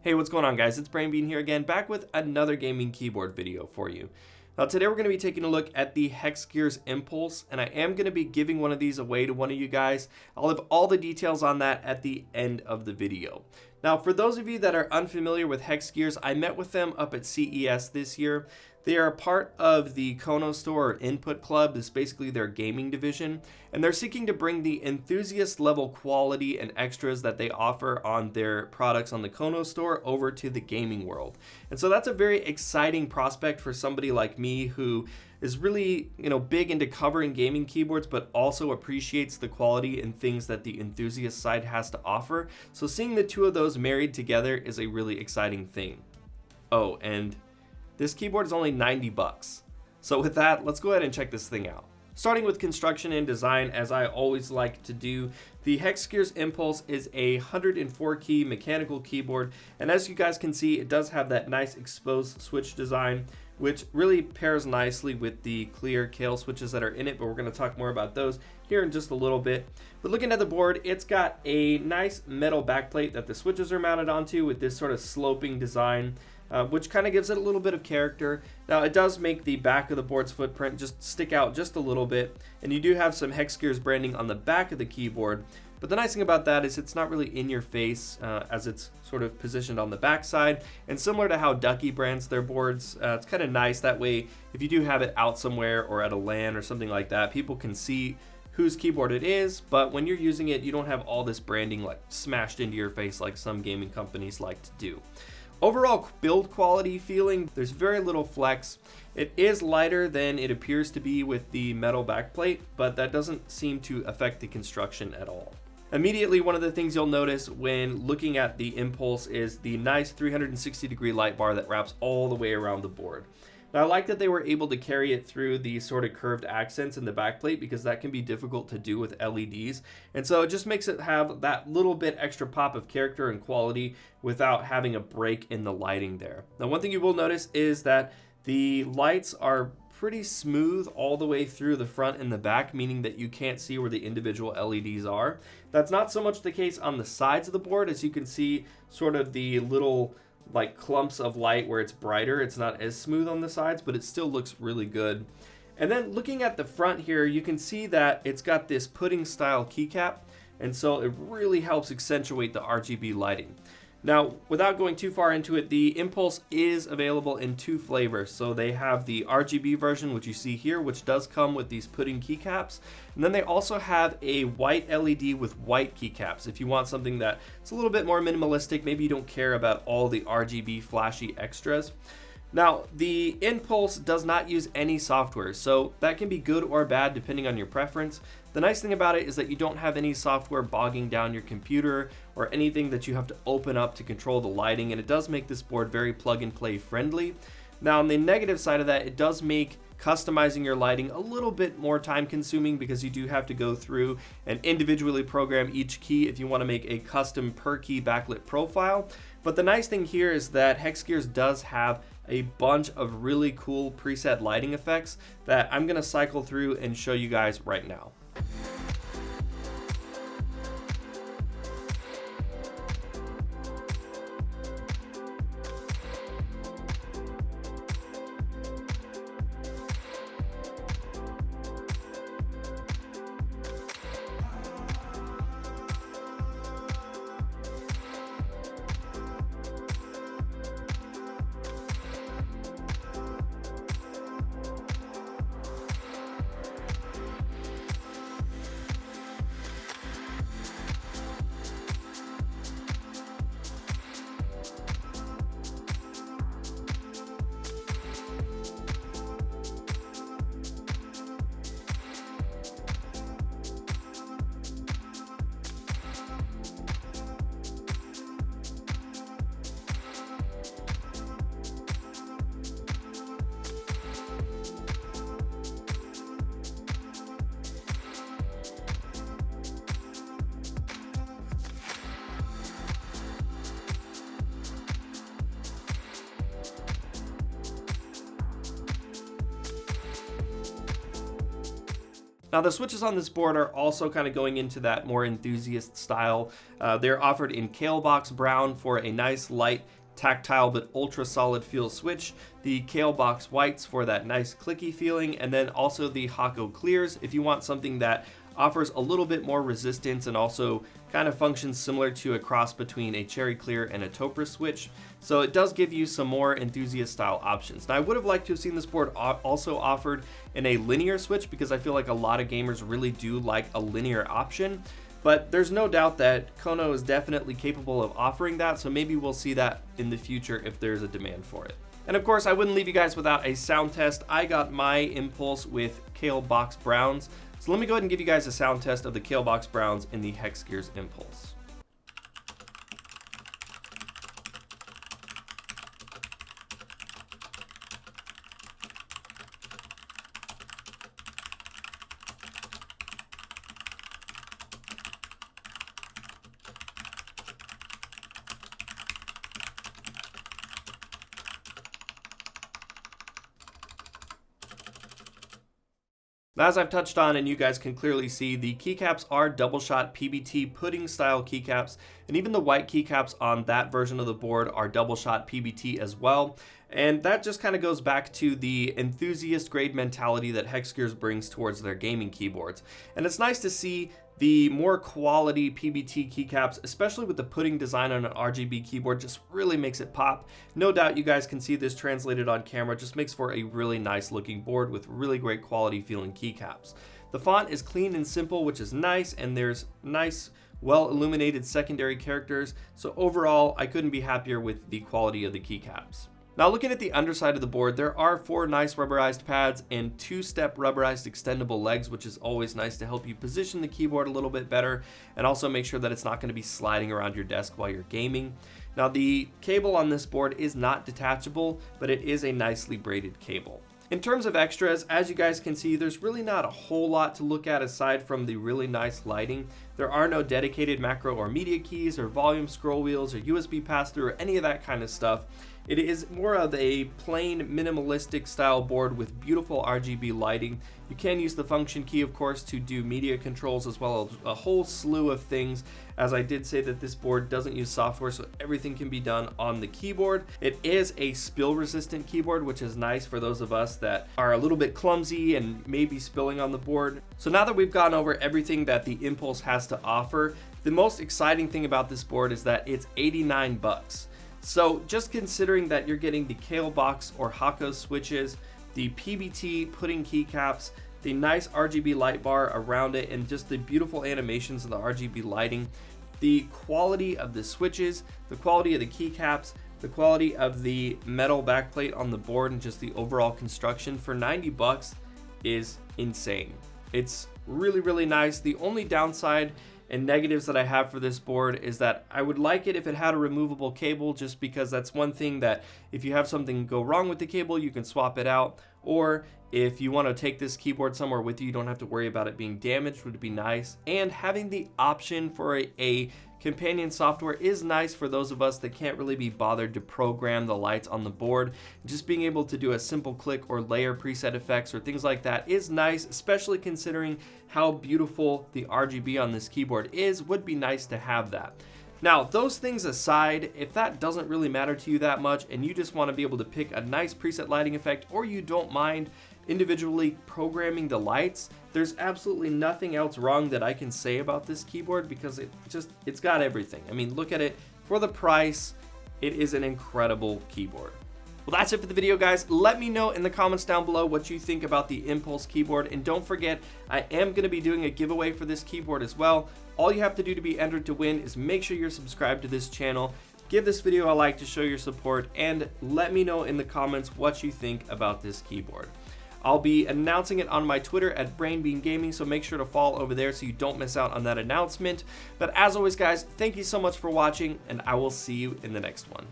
Hey, what's going on, guys? It's Brainbean here again, back with another gaming keyboard video for you. Now today we're going to be taking a look at the Hexgears Impulse, and I am going to be giving one of these away to one of you guys. I'll have all the details on that at the end of the video. Now for those of you that are unfamiliar with Hexgears, I met with them up at CES this year. They are a part of the Kono Store or Input Club. This is basically their gaming division, and they're seeking to bring the enthusiast level quality and extras that they offer on their products on the Kono Store over to the gaming world. And so that's a very exciting prospect for somebody like me who is really, big into covering gaming keyboards, but also appreciates the quality and things that the enthusiast side has to offer. So seeing the two of those married together is a really exciting thing. Oh, and this keyboard is only 90 bucks. So with that, let's go ahead and check this thing out. Starting with construction and design, as I always like to do, the Hexgears Impulse is a 104 key mechanical keyboard, and as you guys can see, it does have that nice exposed switch design, which really pairs nicely with the clear Kailh switches that are in it, but we're going to talk more about those here in just a little bit. But looking at the board, it's got a nice metal backplate that the switches are mounted onto with this sort of sloping design, which kind of gives it a little bit of character. Now it does make the back of the board's footprint just stick out just a little bit, and you do have some Hexgears branding on the back of the keyboard. But the nice thing about that is it's not really in your face as it's sort of positioned on the back side, and similar to how Ducky brands their boards, it's kind of nice that way. If you do have it out somewhere or at a LAN or something like that, people can see whose keyboard it is, but when you're using it, you don't have all this branding like smashed into your face like some gaming companies like to do. Overall build quality feeling, there's very little flex. It is lighter than it appears to be with the metal backplate, but that doesn't seem to affect the construction at all. Immediately, one of the things you'll notice when looking at the Impulse is the nice 360-degree light bar that wraps all the way around the board. Now, I like that they were able to carry it through the sort of curved accents in the backplate because that can be difficult to do with LEDs. And so it just makes it have that little bit extra pop of character and quality without having a break in the lighting there. Now, one thing you will notice is that the lights are pretty smooth all the way through the front and the back, meaning that you can't see where the individual LEDs are. That's not so much the case on the sides of the board, as you can see sort of the little like clumps of light where it's brighter. It's not as smooth on the sides, but it still looks really good. And then looking at the front here, you can see that it's got this pudding style keycap, and so it really helps accentuate the RGB lighting. Now, without going too far into it, the Impulse is available in two flavors. So they have the RGB version, which you see here, which does come with these pudding keycaps. And then they also have a white LED with white keycaps. If you want something that's a little bit more minimalistic, maybe you don't care about all the RGB flashy extras. Now, the Impulse does not use any software, so that can be good or bad depending on your preference. The nice thing about it is that you don't have any software bogging down your computer or anything that you have to open up to control the lighting, and it does make this board very plug and play friendly. Now, on the negative side of that, it does make customizing your lighting a little bit more time consuming because you do have to go through and individually program each key if you want to make a custom per key backlit profile. But the nice thing here is that Hexgears does have a bunch of really cool preset lighting effects that I'm going to cycle through and show you guys right now. Now the switches on this board are also kind of going into that more enthusiast style. They're offered in Kale Box Brown for a nice light tactile but ultra solid feel switch, the Kale Box Whites for that nice clicky feeling, and then also the Hako Clears if you want something that offers a little bit more resistance and also kind of functions similar to a cross between a Cherry Clear and a Topris switch. So it does give you some more enthusiast style options. Now I would have liked to have seen this board also offered in a linear switch, because I feel like a lot of gamers really do like a linear option. But there's no doubt that Kono is definitely capable of offering that, so maybe we'll see that in the future if there's a demand for it. And of course, I wouldn't leave you guys without a sound test. I got my Impulse with Kale Box Browns. So let me go ahead and give you guys a sound test of the Kale Box Browns in the Hexgears Impulse. As I've touched on, and you guys can clearly see, the keycaps are double shot PBT pudding style keycaps, and even the white keycaps on that version of the board are double shot PBT as well. And that just kind of goes back to the enthusiast grade mentality that Hexgears brings towards their gaming keyboards. And it's nice to see the more quality PBT keycaps, especially with the pudding design on an RGB keyboard, just really makes it pop. No doubt you guys can see this translated on camera, just makes for a really nice looking board with really great quality feeling keycaps. The font is clean and simple, which is nice, and there's nice, well illuminated secondary characters. So overall, I couldn't be happier with the quality of the keycaps. Now looking at the underside of the board, there are 4 nice rubberized pads and 2-step rubberized extendable legs, which is always nice to help you position the keyboard a little bit better and also make sure that it's not going to be sliding around your desk while you're gaming. Now the cable on this board is not detachable, but it is a nicely braided cable. In terms of extras, as you guys can see, there's really not a whole lot to look at aside from the really nice lighting. There are no dedicated macro or media keys or volume scroll wheels or USB pass-through or any of that kind of stuff. It is more of a plain minimalistic style board with beautiful RGB lighting. You can use the function key, of course, to do media controls as well as a whole slew of things. As I did say that this board doesn't use software, so everything can be done on the keyboard. It is a spill resistant keyboard, which is nice for those of us that are a little bit clumsy and maybe spilling on the board. So now that we've gone over everything that the Impulse has to offer, the most exciting thing about this board is that it's 89 bucks. So just considering that you're getting the Kale Box or Hako switches, the PBT pudding keycaps, the nice RGB light bar around it, and just the beautiful animations of the RGB lighting, the quality of the switches, the quality of the keycaps, the quality of the metal backplate on the board, and just the overall construction for 90 bucks is insane. It's really, really nice. The only downside and negatives that I have for this board is that I would like it if it had a removable cable, just because that's one thing that if you have something go wrong with the cable, you can swap it out. Or if you want to take this keyboard somewhere with you, you don't have to worry about it being damaged, would be nice. And having the option for a companion software is nice for those of us that can't really be bothered to program the lights on the board. Just being able to do a simple click or layer preset effects or things like that is nice, especially considering how beautiful the RGB on this keyboard is. Would be nice to have that. Now, those things aside, if that doesn't really matter to you that much and you just want to be able to pick a nice preset lighting effect, or you don't mind individually programming the lights, there's absolutely nothing else wrong that I can say about this keyboard, because it's got everything. I mean, look at it. For the price, it is an incredible keyboard. Well, that's it for the video, guys. Let me know in the comments down below what you think about the Impulse keyboard, and don't forget, I am going to be doing a giveaway for this keyboard as well. All you have to do to be entered to win is make sure you're subscribed to this channel, give this video a like to show your support, and let me know in the comments what you think about this keyboard. I'll be announcing it on my Twitter at Brainbean Gaming, so make sure to follow over there so you don't miss out on that announcement. But as always, guys, thank you so much for watching, and I will see you in the next one.